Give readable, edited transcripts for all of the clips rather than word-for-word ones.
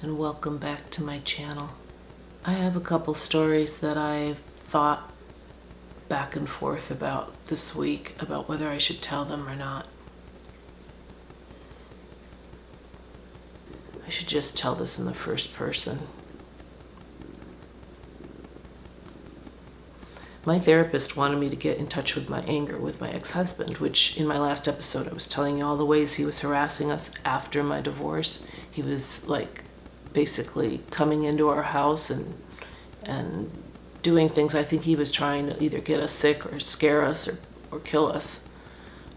and welcome back to my channel. I have a couple stories that I've thought back and forth about this week about whether I should tell them or not. I should just tell this in the first person. My therapist wanted me to get in touch with my anger with my ex-husband, which in my last episode I was telling you all the ways he was harassing us after my divorce. He was like basically coming into our house and doing things. I think he was trying to either get us sick or scare us or kill us.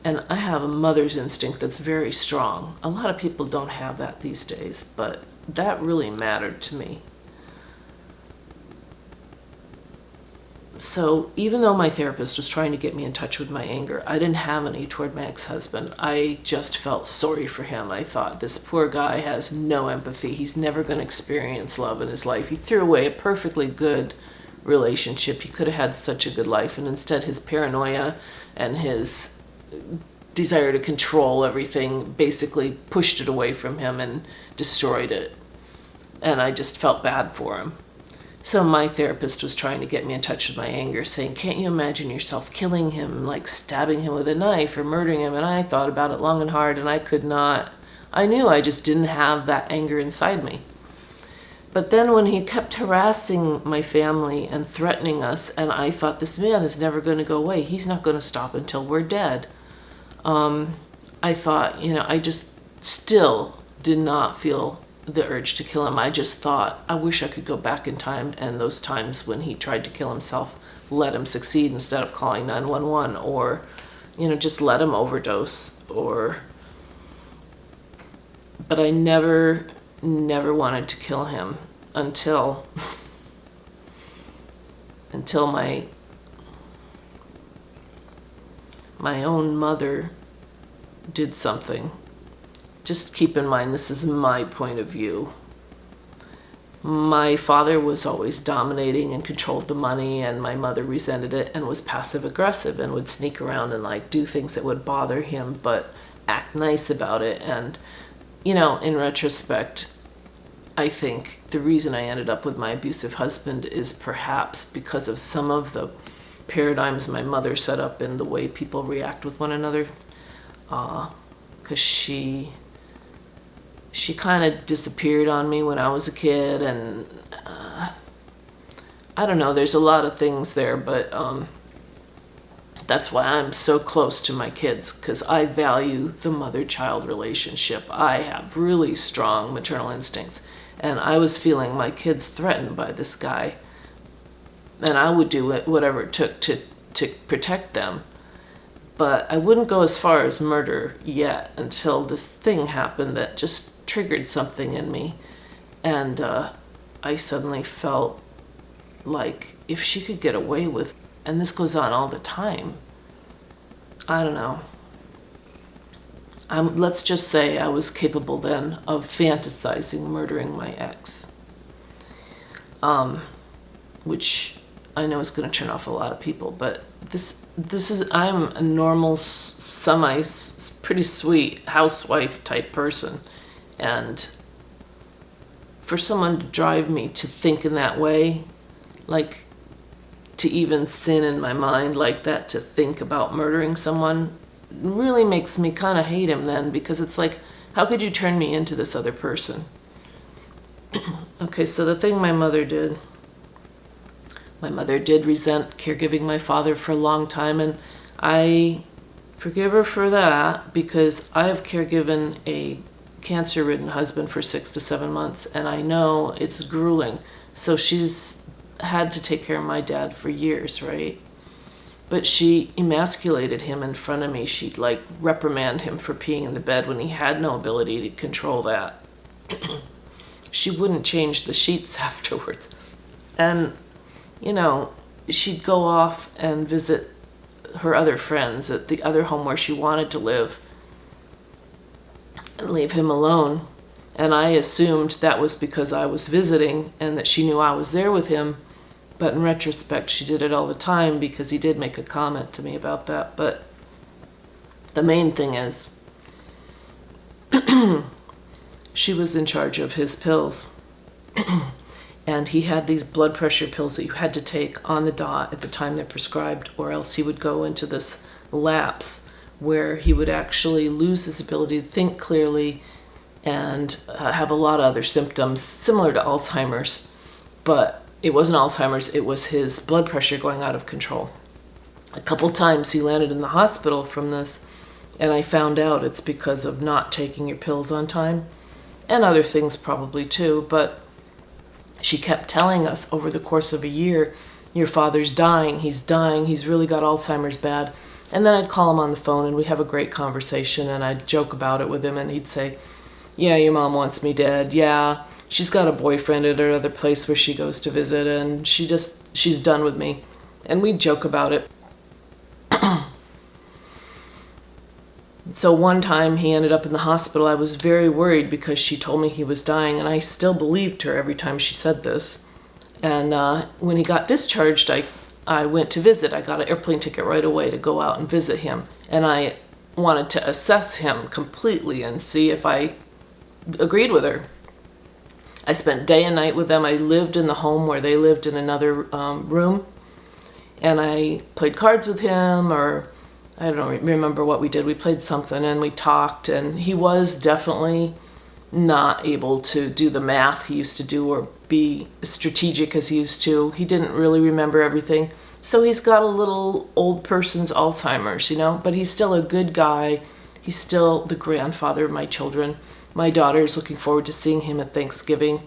And I have a mother's instinct that's very strong. A lot of people don't have that these days, but that really mattered to me. So even though my therapist was trying to get me in touch with my anger, I didn't have any toward my ex-husband. I just felt sorry for him. I thought, this poor guy has no empathy. He's never going to experience love in his life. He threw away a perfectly good relationship. He could have had such a good life, and instead his paranoia and his desire to control everything basically pushed it away from him and destroyed it. And I just felt bad for him. So my therapist was trying to get me in touch with my anger, saying, can't you imagine yourself killing him, like stabbing him with a knife or murdering him? And I thought about it long and hard, and I could not. I knew I just didn't have that anger inside me. But then when he kept harassing my family and threatening us, and I thought, this man is never going to go away. He's not going to stop until we're dead. I thought, I just still did not feel the urge to kill him. I just thought, I wish I could go back in time, and those times when he tried to kill himself, let him succeed instead of calling 911, or, just let him overdose, but I never wanted to kill him until my own mother did something. Just keep in mind, this is my point of view. My father was always dominating and controlled the money, and my mother resented it and was passive aggressive and would sneak around and do things that would bother him, but act nice about it. And, in retrospect, I think the reason I ended up with my abusive husband is perhaps because of some of the paradigms my mother set up in the way people react with one another. Because she kind of disappeared on me when I was a kid, and I don't know, there's a lot of things there, but that's why I'm so close to my kids, because I value the mother-child relationship. I have really strong maternal instincts, and I was feeling my kids threatened by this guy, and I would do whatever it took to protect them. But I wouldn't go as far as murder yet until this thing happened that just triggered something in me. And I suddenly felt like if she could get away with, and this goes on all the time, I don't know. Let's just say I was capable then of fantasizing murdering my ex. Which I know is going to turn off a lot of people, but I'm a normal, pretty sweet housewife type person. And for someone to drive me to think in that way, like to even sin in my mind like that, to think about murdering someone, really makes me kind of hate him then, because it's like, how could you turn me into this other person? Okay, so the thing my mother did resent caregiving my father for a long time, and I forgive her for that, because I have caregiven a cancer-ridden husband for 6 to 7 months, and I know it's grueling. So she's had to take care of my dad for years, right? But she emasculated him in front of me. She'd reprimand him for peeing in the bed when he had no ability to control that. She wouldn't change the sheets afterwards. And she'd go off and visit her other friends at the other home where she wanted to live and leave him alone. And I assumed that was because I was visiting and that she knew I was there with him. But in retrospect, she did it all the time, because he did make a comment to me about that. But the main thing is, she was in charge of his pills. And he had these blood pressure pills that you had to take on the dot at the time they're prescribed, or else he would go into this lapse where he would actually lose his ability to think clearly and have a lot of other symptoms similar to Alzheimer's. But it wasn't Alzheimer's, it was his blood pressure going out of control. A couple times he landed in the hospital from this, and I found out it's because of not taking your pills on time, and other things probably too, but she kept telling us over the course of a year, your father's dying, he's really got Alzheimer's bad. And then I'd call him on the phone and we'd have a great conversation and I'd joke about it with him and he'd say, yeah, your mom wants me dead. Yeah, she's got a boyfriend at another place where she goes to visit and she's done with me. And we'd joke about it. So one time he ended up in the hospital. I was very worried because she told me he was dying, and I still believed her every time she said this. And when he got discharged, I went to visit. I got an airplane ticket right away to go out and visit him. And I wanted to assess him completely and see if I agreed with her. I spent day and night with them. I lived in the home where they lived in another room. And I played cards with him, or I don't remember what we did. We played something and we talked, and he was definitely not able to do the math he used to do or be strategic as he used to. He didn't really remember everything. So he's got a little old person's Alzheimer's, but he's still a good guy. He's still the grandfather of my children. My daughter's looking forward to seeing him at Thanksgiving.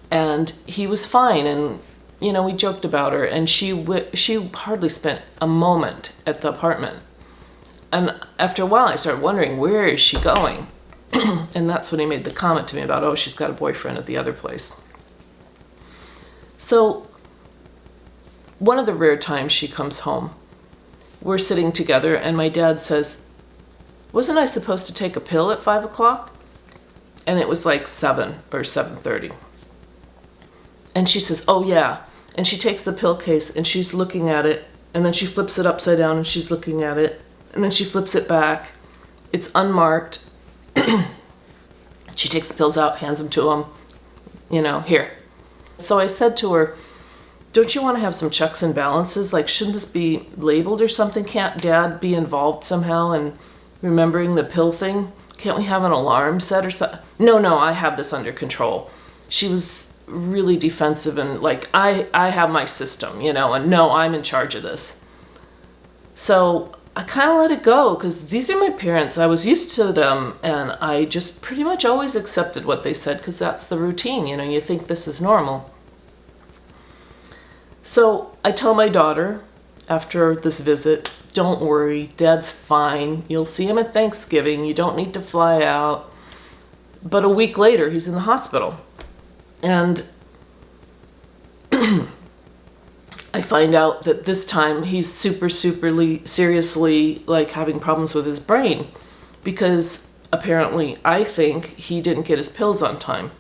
And he was fine, and we joked about her, and she hardly spent a moment at the apartment. And after a while, I started wondering, where is she going? And that's when he made the comment to me about, oh, she's got a boyfriend at the other place. So one of the rare times she comes home, we're sitting together, and my dad says, wasn't I supposed to take a pill at 5 o'clock? And it was like 7 or 7:30. And she says, oh, yeah. And she takes the pill case, and she's looking at it, and then she flips it upside down, and she's looking at it. And then she flips it back. It's unmarked. She takes the pills out, hands them to him. Here. So I said to her, don't you want to have some checks and balances? Like, shouldn't this be labeled or something? Can't Dad be involved somehow in remembering the pill thing? Can't we have an alarm set or something? No, I have this under control. She was really defensive and like, I have my system, and no, I'm in charge of this. So I kind of let it go because these are my parents. I was used to them, and I just pretty much always accepted what they said because that's the routine. You think this is normal. So I tell my daughter after this visit, don't worry, Dad's fine. You'll see him at Thanksgiving. You don't need to fly out. But a week later, he's in the hospital. And I find out that this time he's super seriously like having problems with his brain because apparently I think he didn't get his pills on time.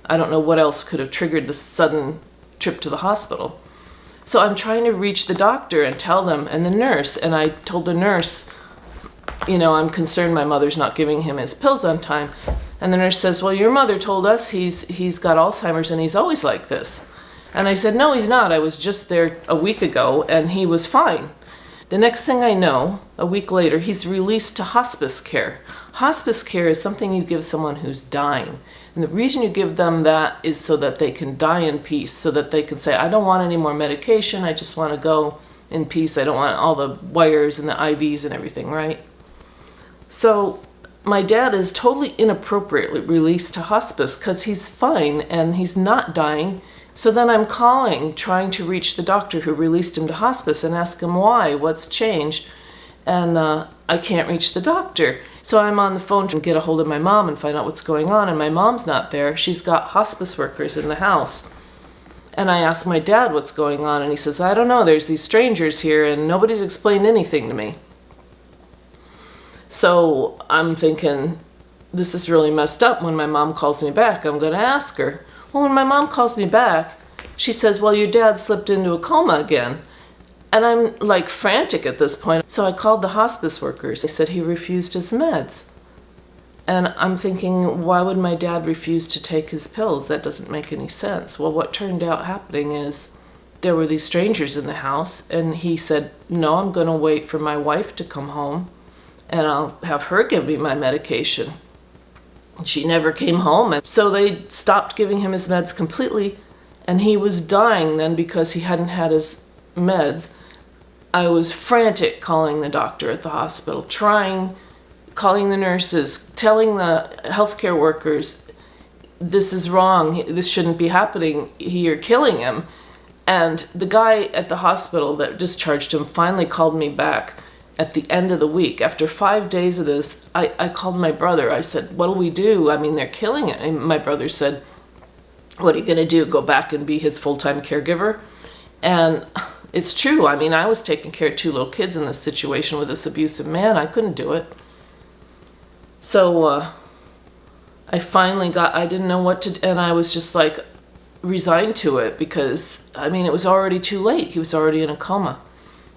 I don't know what else could have triggered the sudden trip to the hospital. So I'm trying to reach the doctor and tell them and the nurse, and I told the nurse, I'm concerned my mother's not giving him his pills on time. And the nurse says, well, your mother told us he's got Alzheimer's and he's always like this. And I said, no, he's not. I was just there a week ago and he was fine. The next thing I know, a week later, he's released to hospice care. Hospice care is something you give someone who's dying. And the reason you give them that is so that they can die in peace, so that they can say, I don't want any more medication. I just want to go in peace. I don't want all the wires and the IVs and everything, right? So my dad is totally inappropriately released to hospice because he's fine and he's not dying. So then I'm calling, trying to reach the doctor who released him to hospice and ask him why, what's changed. And I can't reach the doctor. So I'm on the phone to get a hold of my mom and find out what's going on. And my mom's not there. She's got hospice workers in the house. And I ask my dad what's going on. And he says, I don't know. There's these strangers here and nobody's explained anything to me. So I'm thinking, this is really messed up. When my mom calls me back, I'm going to ask her. Well, when my mom calls me back, she says, well, your dad slipped into a coma again. And I'm like frantic at this point. So I called the hospice workers. They said he refused his meds. And I'm thinking, why would my dad refuse to take his pills? That doesn't make any sense. Well, what turned out happening is there were these strangers in the house, and he said, no, I'm going to wait for my wife to come home, and I'll have her give me my medication. She never came home, and so they stopped giving him his meds completely, and he was dying then because he hadn't had his meds. I was frantic calling the doctor at the hospital, calling the nurses, telling the healthcare workers, this is wrong, this shouldn't be happening, you're killing him. And the guy at the hospital that discharged him finally called me back at the end of the week. After 5 days of this, I called my brother. I said, what'll we do? I mean, they're killing it. And my brother said, what are you gonna do, go back and be his full-time caregiver? And it's true. I mean, I was taking care of 2 little kids in this situation with this abusive man. I couldn't do it. So I finally I didn't know what to, and I was just like resigned to it because, I mean, it was already too late. He was already in a coma.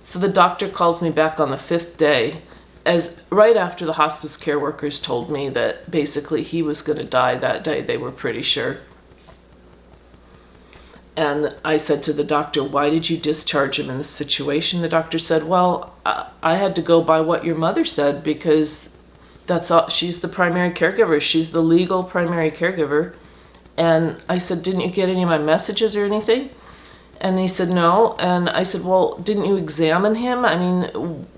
So the doctor calls me back on the 5th day, as right after the hospice care workers told me that basically he was going to die that day. They were pretty sure. And I said to the doctor, why did you discharge him in this situation? The doctor said, well, I had to go by what your mother said because that's all. She's the primary caregiver. She's the legal primary caregiver. And I said, didn't you get any of my messages or anything? And he said, no. And I said, well, didn't you examine him? I mean,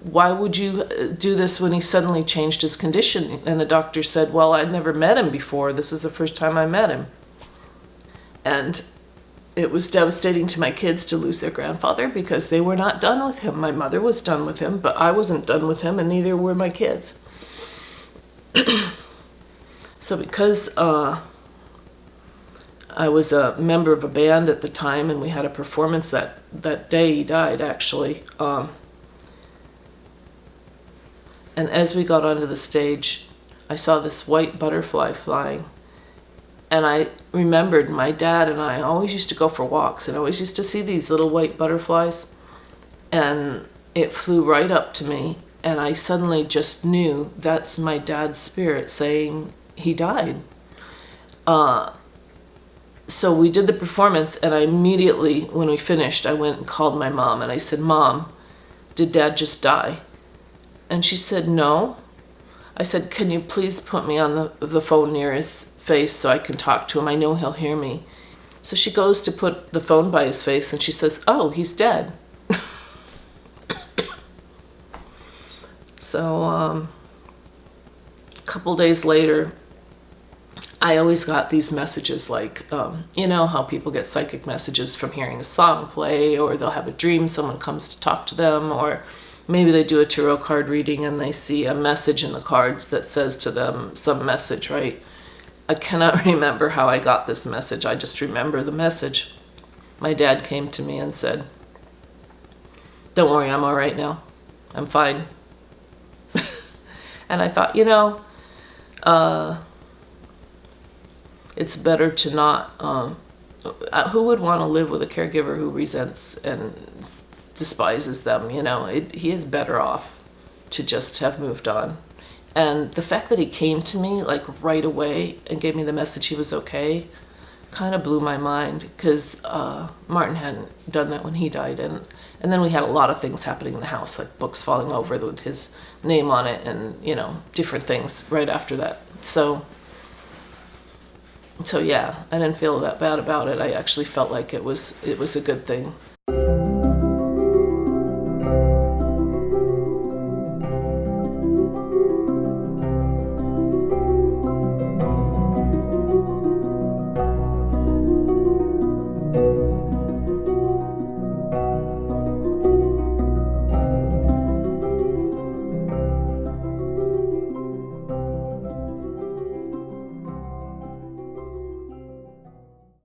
why would you do this when he suddenly changed his condition? And the doctor said, well, I'd never met him before. This is the first time I met him. And it was devastating to my kids to lose their grandfather because they were not done with him. My mother was done with him, but I wasn't done with him, and neither were my kids. So because I was a member of a band at the time, and we had a performance that day he died, actually. And as we got onto the stage, I saw this white butterfly flying. And I remembered my dad and I always used to go for walks and always used to see these little white butterflies. And it flew right up to me. And I suddenly just knew that's my dad's spirit saying he died. So we did the performance, and I immediately, when we finished, I went and called my mom, and I said, Mom, did Dad just die? And she said, no. I said, can you please put me on the phone near his face so I can talk to him? I know he'll hear me. So she goes to put the phone by his face, and she says, oh, he's dead. So a couple days later, I always got these messages like, you know how people get psychic messages from hearing a song play, or they'll have a dream, someone comes to talk to them, or maybe they do a tarot card reading and they see a message in the cards that says to them some message, right? I cannot remember how I got this message. I just remember the message. My dad came to me and said, don't worry, I'm all right now. I'm fine. And I thought, you know, it's better to not, who would want to live with a caregiver who resents and despises them, you know? He is better off to just have moved on. And the fact that he came to me like right away and gave me the message he was okay kind of blew my mind, because Martin hadn't done that when he died. And then we had a lot of things happening in the house, like books falling over with his name on it, and, you know, different things right after that. So yeah, I didn't feel that bad about it. I actually felt like it was a good thing.